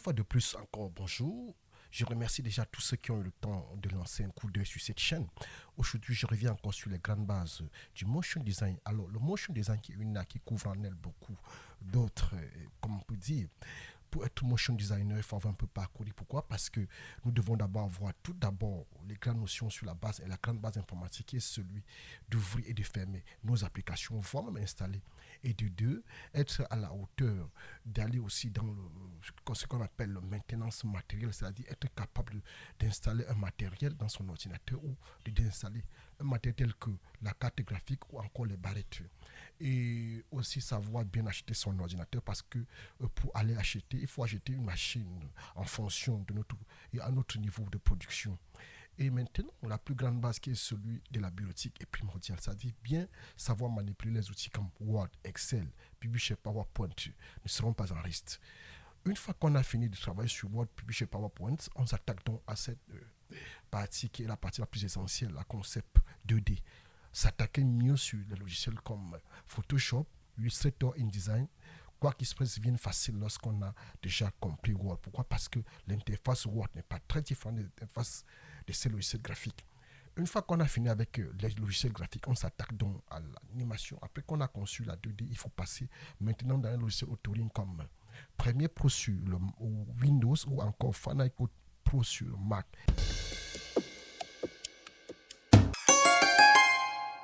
fois de plus, encore bonjour. Je remercie déjà tous ceux qui ont eu le temps de lancer un coup d'œil sur cette chaîne. Aujourd'hui, je reviens encore sur les grandes bases du motion design. Alors, le motion design qui est une art qui couvre en elle beaucoup d'autres, comme on peut dire. Pour être motion designer, il faut avoir un peu parcouru. Pourquoi? Parce que nous devons d'abord avoir tout d'abord les grandes notions sur la base et la grande base informatique qui est celui d'ouvrir et de fermer nos applications, voire même installer. Et de deux, être à la hauteur d'aller aussi dans ce qu'on appelle le maintenance matériel, c'est-à-dire être capable d'installer un matériel dans son ordinateur ou d'installer un matériel tel que la carte graphique ou encore les barrettes. Et aussi savoir bien acheter son ordinateur parce que pour aller acheter, il faut acheter une machine en fonction de notre, et à notre niveau de production. Et maintenant, la plus grande base qui est celui de la bureautique est primordiale, c'est-à-dire bien savoir manipuler les outils comme Word, Excel, Publisher, PowerPoint ne seront pas en reste. Une fois qu'on a fini de travailler sur Word, Publisher, PowerPoint, on s'attaque donc à cette partie qui est la partie la plus essentielle, la concept 2D. S'attaquer mieux sur les logiciels comme Photoshop, Illustrator, InDesign, quoi qu'il se passe vienne facile lorsqu'on a déjà compris Word. Pourquoi? Parce que l'interface Word n'est pas très différente de l'interface de ces logiciels graphiques. Une fois qu'on a fini avec les logiciels graphiques, on s'attaque donc à l'animation. Après qu'on a conçu la 2D, il faut passer maintenant dans un logiciel authoring comme Premiere Pro sur le Windows ou encore Final Cut Pro sur le Mac.